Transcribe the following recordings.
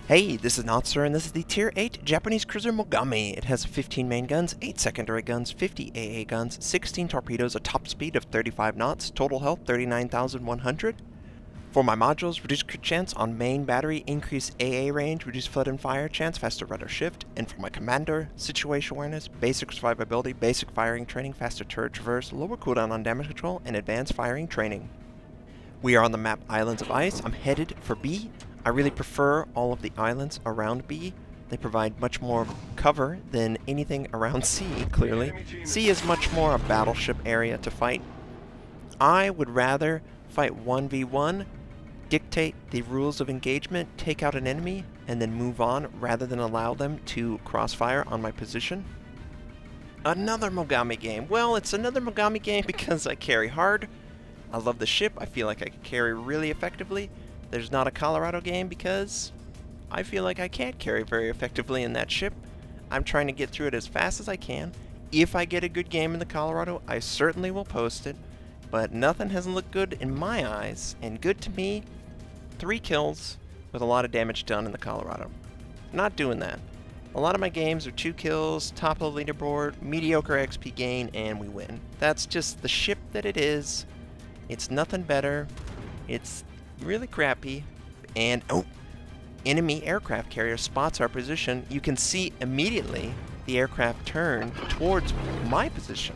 Hey, this is Notser, and this is the Tier 8 Japanese cruiser Mogami. It has 15 main guns, 8 secondary guns, 50 AA guns, 16 torpedoes, a top speed of 35 knots, total health 39,100. For my modules, reduce crit chance on main battery, increase AA range, reduce flood and fire chance, faster rudder shift. And for my commander, situation awareness, basic survivability, basic firing training, faster turret traverse, lower cooldown on damage control, and advanced firing training. We are on the map Islands of Ice. I'm headed for B. I really prefer all of the islands around B. They provide much more cover than anything around C, clearly. C is much more a battleship area to fight. I would rather fight 1v1, dictate the rules of engagement, take out an enemy, and then move on rather than allow them to crossfire on my position. Another Mogami game. Well, it's another Mogami game because I carry hard. I love the ship. I feel like I can carry really effectively. There's not a Colorado game because I feel like I can't carry very effectively in that ship. I'm trying to get through it as fast as I can. If I get a good game in the Colorado, I certainly will post it. But nothing hasn't looked good in my eyes, and good to me, 3 kills with a lot of damage done in the Colorado. Not doing that. A lot of my games are 2 kills, top of the leaderboard, mediocre XP gain, and we win. That's just the ship that it is. It's nothing better. It's really crappy. And enemy aircraft carrier spots our position. You can see immediately the aircraft turn towards my position.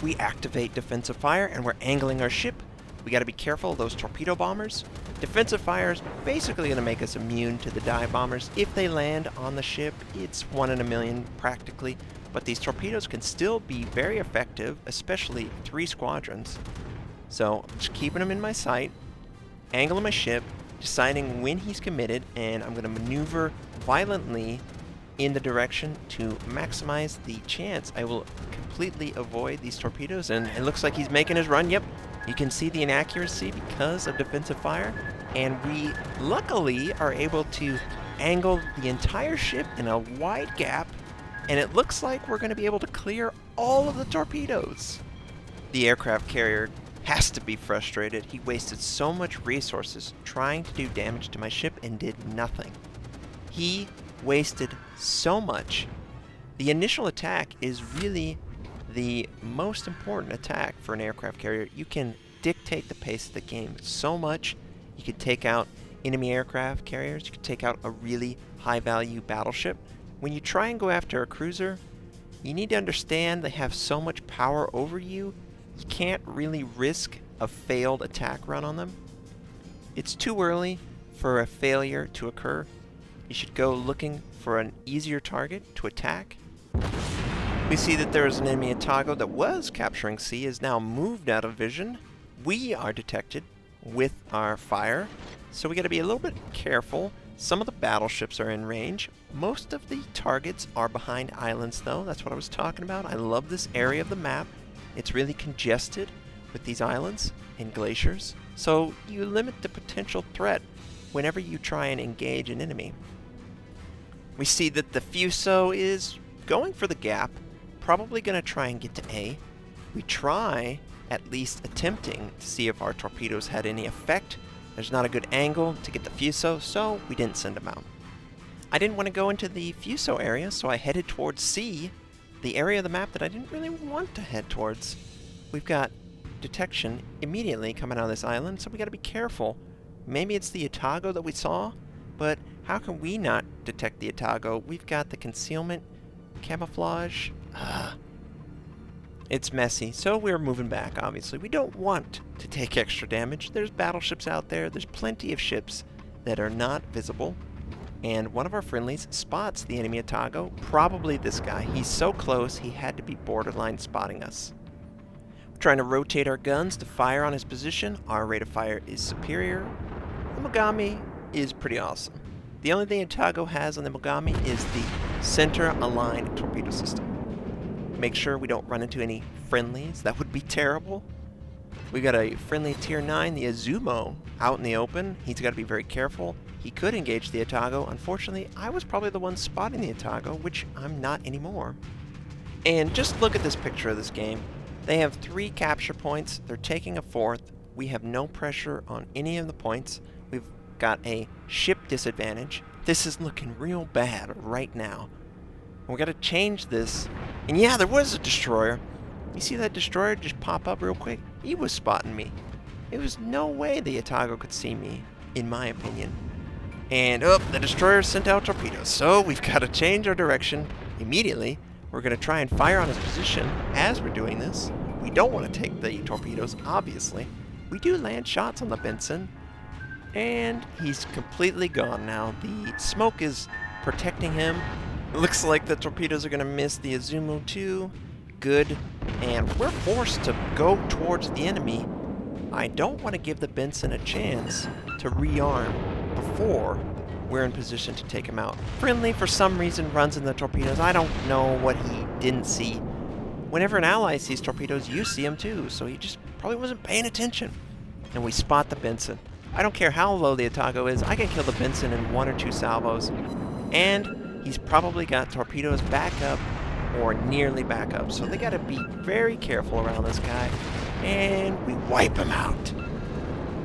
We activate defensive fire and we're angling our ship. We got to be careful of those torpedo bombers. Defensive fire is basically going to make us immune to the dive bombers. If they land on the ship, it's 1 in a million practically. But these torpedoes can still be very effective, especially 3 squadrons. So I'm just keeping them in my sight, angling my ship, deciding when he's committed, and I'm going to maneuver violently in the direction to maximize the chance I will completely avoid these torpedoes. And it looks like he's making his run. Yep, you can see the inaccuracy because of defensive fire, and we luckily are able to angle the entire ship in a wide gap, and it looks like we're going to be able to clear all of the torpedoes. The aircraft carrier has to be frustrated. He wasted so much resources trying to do damage to my ship and did nothing. He wasted so much. The initial attack is really the most important attack for an aircraft carrier. You can dictate the pace of the game so much. You can take out enemy aircraft carriers. You can take out a really high value battleship. When you try and go after a cruiser, you need to understand they have so much power over you. You can't really risk a failed attack run on them. It's too early for a failure to occur. You should go looking for an easier target to attack. We see that there is an enemy Otago that was capturing C, is now moved out of vision. We are detected with our fire, so we got to be a little bit careful. Some of the battleships are in range. Most of the targets are behind islands though. That's what I was talking about. I love this area of the map. It's really congested with these islands and glaciers, so you limit the potential threat whenever you try and engage an enemy. We see that the Fuso is going for the gap, probably going to try and get to A. We try at least attempting to see if our torpedoes had any effect. There's not a good angle to get the Fuso, so we didn't send them out. I didn't want to go into the Fuso area, so I headed towards C, the area of the map that I didn't really want to head towards. We've got detection immediately coming out of this island, so we got to be careful. Maybe it's the Otago that we saw, but how can we not detect the Otago? We've got the concealment, camouflage. It's messy, so we're moving back, obviously. We don't want to take extra damage. There's battleships out there. There's plenty of ships that are not visible. And one of our friendlies spots the enemy Otago, probably this guy. He's so close, he had to be borderline spotting us. We're trying to rotate our guns to fire on his position. Our rate of fire is superior. The Mogami is pretty awesome. The only thing Otago has on the Mogami is the center-aligned torpedo system. Make sure we don't run into any friendlies. That would be terrible. We got a friendly tier 9, the Izumo, out in the open. He's got to be very careful. He could engage the Otago. Unfortunately, I was probably the one spotting the Otago, which I'm not anymore. And just look at this picture of this game. They have 3 capture points. They're taking a 4th. We have no pressure on any of the points. We've got a ship disadvantage. This is looking real bad right now. We gotta change this. And yeah, there was a destroyer. You see that destroyer just pop up real quick? He was spotting me. There was no way the Atago could see me, in my opinion. And, oh, the destroyer sent out torpedoes. So we've got to change our direction immediately. We're going to try and fire on his position as we're doing this. We don't want to take the torpedoes, obviously. We do land shots on the Benson. And he's completely gone now. The smoke is protecting him. It looks like the torpedoes are going to miss the Izumo too. Good. And we're forced to go towards the enemy. I don't want to give the Benson a chance to rearm before we're in position to take him out. Friendly, for some reason, runs in the torpedoes. I don't know what he didn't see. Whenever an ally sees torpedoes, you see them too, so he just probably wasn't paying attention. And we spot the Benson. I don't care how low the Atago is, I can kill the Benson in 1 or 2 salvos. And he's probably got torpedoes back up or nearly back up, so they gotta be very careful around this guy. And we wipe him out.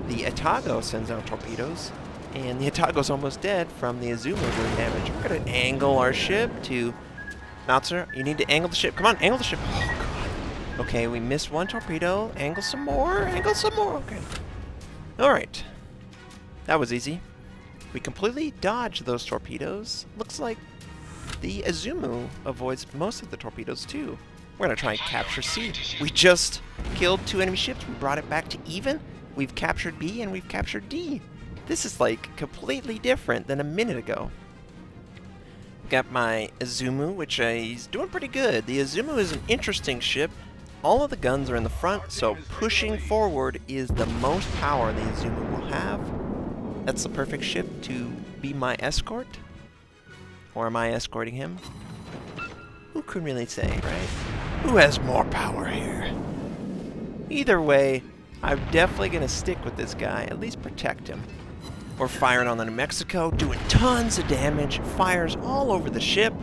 The Atago sends out torpedoes, and the Atago's almost dead from the Izumo doing damage. We're going to angle our ship to... Notser, you need to angle the ship. Come on, angle the ship. Oh, God. Okay, we missed 1 torpedo. Angle some more. Angle some more. Okay. Alright. That was easy. We completely dodged those torpedoes. Looks like the Izumo avoids most of the torpedoes, too. We're going to try and capture C. We just killed 2 enemy ships. We brought it back to even. We've captured B and we've captured D. This is like completely different than a minute ago. Got my Izumo, which he's doing pretty good. The Izumo is an interesting ship. All of the guns are in the front, so pushing forward is the most power the Izumo will have. That's the perfect ship to be my escort. Or am I escorting him? Who can really say, right? Who has more power here? Either way, I'm definitely going to stick with this guy, at least protect him. We're firing on the New Mexico, doing tons of damage, fires all over the ship.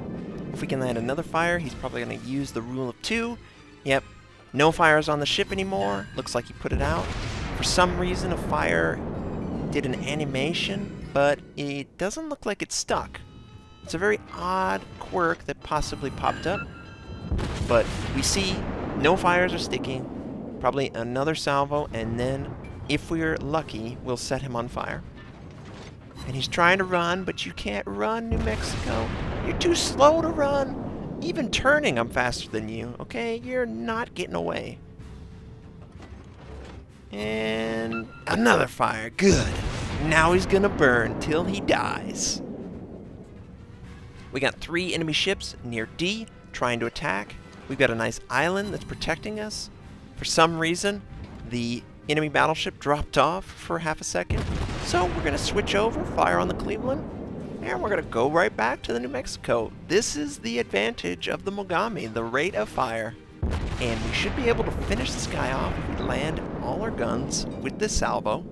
If we can land another fire, he's probably going to use the rule of 2. Yep, no fires on the ship anymore. Looks like he put it out. For some reason, a fire did an animation, but it doesn't look like it's stuck. It's a very odd quirk that possibly popped up, but we see no fires are sticking. Probably another salvo, and then, if we're lucky, we'll set him on fire. And he's trying to run, but you can't run, New Mexico. You're too slow to run. Even turning, I'm faster than you, okay? You're not getting away. And another fire. Good. Now he's gonna burn till he dies. We got 3 enemy ships near D trying to attack. We've got a nice island that's protecting us. For some reason, the enemy battleship dropped off for half a second. So we're going to switch over, fire on the Cleveland, and we're going to go right back to the New Mexico. This is the advantage of the Mogami, the rate of fire. And we should be able to finish this guy off if we land all our guns with this salvo.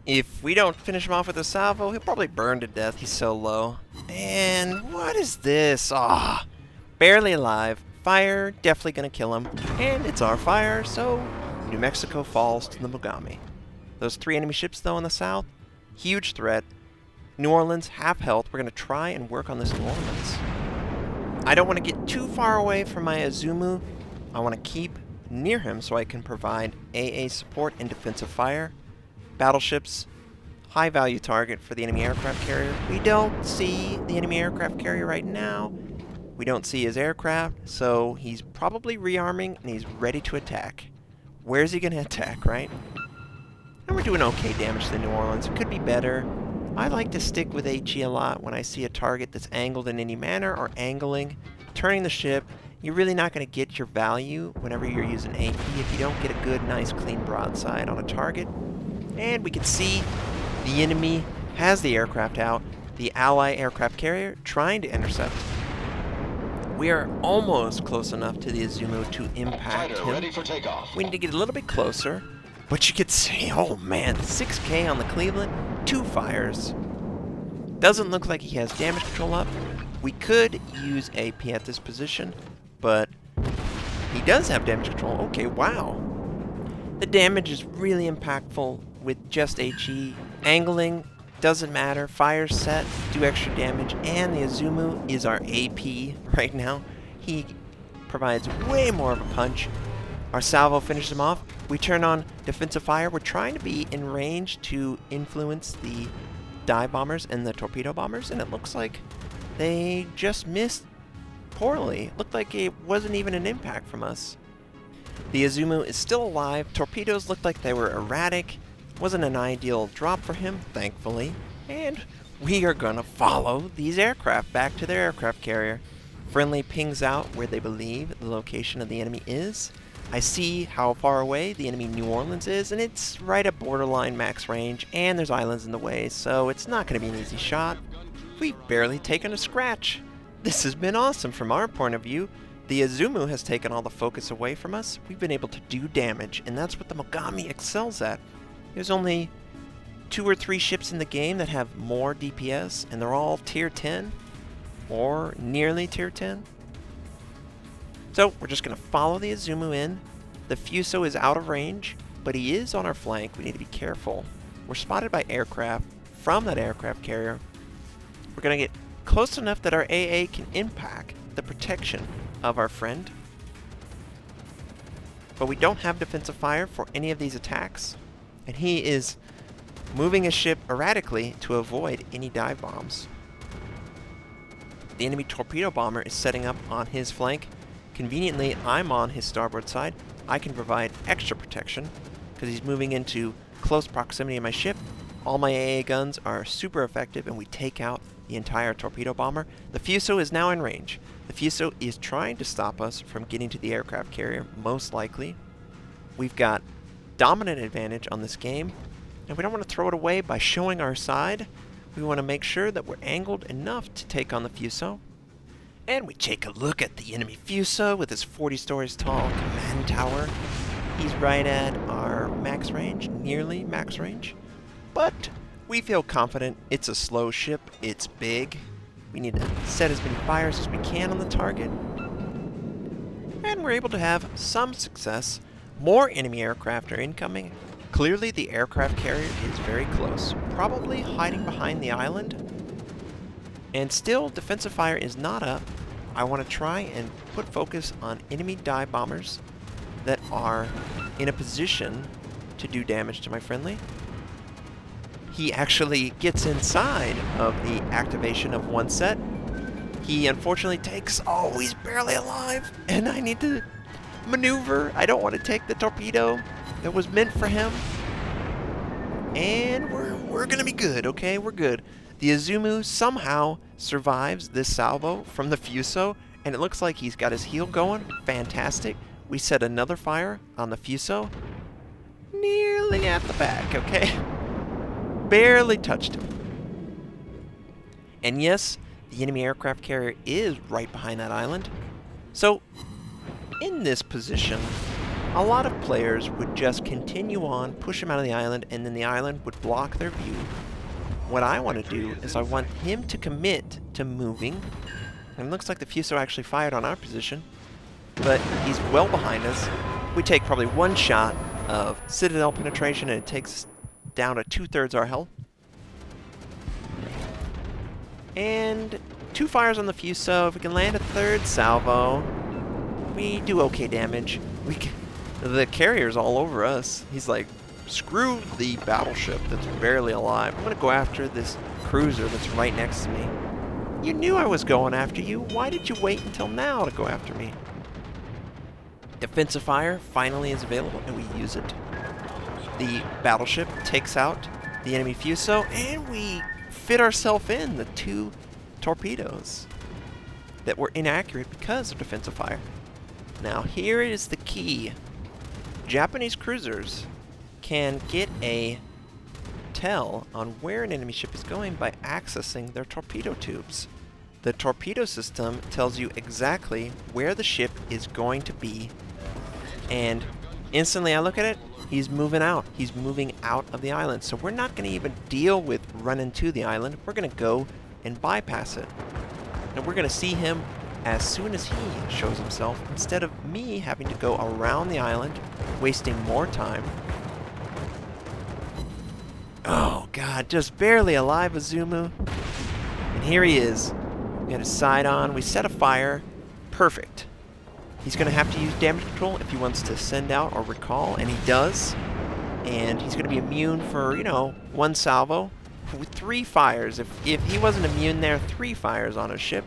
If we don't finish him off with a salvo, he'll probably burn to death. He's so low. And what is this? Ah, barely alive. Fire, definitely gonna kill him. And it's our fire, so New Mexico falls to the Mogami. Those 3 enemy ships, though, in the south, huge threat. New Orleans, half health. We're gonna try and work on this New Orleans. I don't want to get too far away from my Izumo. I want to keep near him so I can provide AA support and defensive fire. Battleships, high value target for the enemy aircraft carrier. We don't see the enemy aircraft carrier right now. We don't see his aircraft, so he's probably rearming and he's ready to attack. Where's he going to attack, right? And we're doing okay damage to the New Orleans. It could be better. I like to stick with HE a lot when I see a target that's angled in any manner or angling. Turning the ship, you're really not going to get your value whenever you're using AP if you don't get a good, nice, clean broadside on a target. And we can see the enemy has the aircraft out, the ally aircraft carrier trying to intercept. We are almost close enough to the Izumo to impact him. Ready for takeoff. We need to get a little bit closer, but you can see, oh man, 6K on the Cleveland, 2 fires. Doesn't look like he has damage control up. We could use AP at this position, but he does have damage control. Okay, wow. The damage is really impactful with just HE. Angling Doesn't matter. Fire set, do extra damage, and the Izumo is our AP right now. He provides way more of a punch. Our salvo finishes him off. We turn on defensive fire. We're trying to be in range to influence the dive bombers and the torpedo bombers, and it looks like they just missed poorly. Looked like it wasn't even an impact from us. The Izumo is still alive. Torpedoes looked like they were erratic. Wasn't an ideal drop for him, thankfully. And we are gonna follow these aircraft back to their aircraft carrier. Friendly pings out where they believe the location of the enemy is. I see how far away the enemy New Orleans is, and it's right at borderline max range, and there's islands in the way, so it's not going to be an easy shot. We've barely taken a scratch. This has been awesome from our point of view. The Izumo has taken all the focus away from us. We've been able to do damage, and that's what the Mogami excels at. There's only 2 or 3 ships in the game that have more DPS, and they're all tier 10, or nearly tier 10. So we're just going to follow the Izumo in. The Fuso is out of range, but he is on our flank. We need to be careful. We're spotted by aircraft from that aircraft carrier. We're going to get close enough that our AA can impact the protection of our friend. But we don't have defensive fire for any of these attacks, and he is moving his ship erratically to avoid any dive bombs. The enemy torpedo bomber is setting up on his flank. Conveniently, I'm on his starboard side. I can provide extra protection because he's moving into close proximity of my ship. All my AA guns are super effective, and we take out the entire torpedo bomber. The Fuso is now in range. The Fuso is trying to stop us from getting to the aircraft carrier, most likely. We've got dominant advantage on this game, and we don't want to throw it away by showing our side. We want to make sure that we're angled enough to take on the Fuso. And we take a look at the enemy Fuso with his 40 stories tall command tower. He's right at our max range, nearly max range. But we feel confident. It's a slow ship. It's big. We need to set as many fires as we can on the target. And we're able to have some success. More enemy aircraft are incoming. Clearly the aircraft carrier is very close, probably hiding behind the island. And still, defensive fire is not up. I want to try and put focus on enemy dive bombers that are in a position to do damage to my friendly. He actually gets inside of the activation of one set. He unfortunately takes... Oh, he's barely alive! And I need to maneuver. I don't want to take the torpedo that was meant for him. And we're going to be good, okay? We're good. The Izumo somehow survives this salvo from the Fuso, and it looks like he's got his heel going. Fantastic. We set another fire on the Fuso. Nearly at the back, okay? Barely touched him. And yes, the enemy aircraft carrier is right behind that island. So, in this position, a lot of players would just continue on, push him out of the island, and then the island would block their view. What I want to do is I want him to commit to moving. And it looks like the Fuso actually fired on our position, but he's well behind us. We take probably one shot of Citadel penetration, and it takes us down to 2/3 our health. And 2 fires on the Fuso. If we can land a 3rd salvo, we do okay damage. The carrier's all over us. He's like, screw the battleship that's barely alive. I'm gonna go after this cruiser that's right next to me. You knew I was going after you. Why did you wait until now to go after me? Defensive fire finally is available, and we use it. The battleship takes out the enemy Fuso, and we fit ourselves in the 2 torpedoes that were inaccurate because of defensive fire. Now here is the key. Japanese cruisers can get a tell on where an enemy ship is going by accessing their torpedo tubes. The torpedo system tells you exactly where the ship is going to be, and instantly I look at it, he's moving out. He's moving out of the island. So we're not going to even deal with running to the island. We're going to go and bypass it. And we're going to see him as soon as he shows himself, instead of me having to go around the island, wasting more time. Oh, God, just barely alive, Izumo. And here he is. We got his side on. We set a fire. Perfect. He's going to have to use damage control if he wants to send out or recall, and he does. And he's going to be immune for, you know, 1 salvo. With 3 fires. If he wasn't immune there, 3 fires on his ship.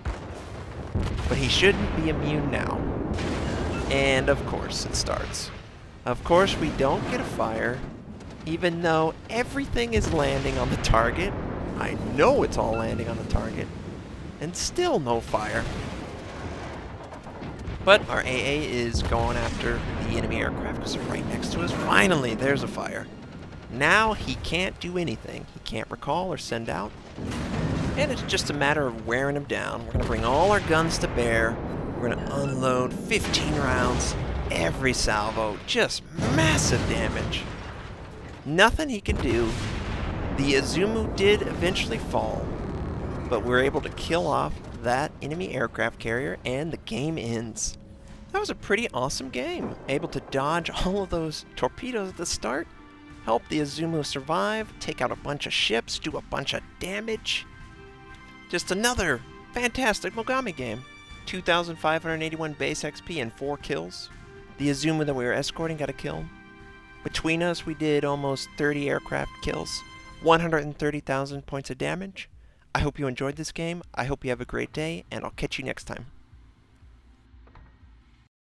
But he shouldn't be immune now. And of course it starts. Of course we don't get a fire, even though everything is landing on the target. I know it's all landing on the target. And still no fire. But our AA is going after the enemy aircraft because they're right next to us. Finally, there's a fire. Now he can't do anything. He can't recall or send out. And it's just a matter of wearing him down. We're going to bring all our guns to bear. We're going to unload 15 rounds every salvo. Just massive damage. Nothing he can do. The Izumo did eventually fall, but we're able to kill off that enemy aircraft carrier, and the game ends. That was a pretty awesome game. Able to dodge all of those torpedoes at the start, help the Izumo survive, take out a bunch of ships, do a bunch of damage. Just another fantastic Mogami game. 2,581 base XP and 4 kills. The Izumo that we were escorting got a kill. Between us, we did almost 30 aircraft kills, 130,000 points of damage. I hope you enjoyed this game. I hope you have a great day, and I'll catch you next time.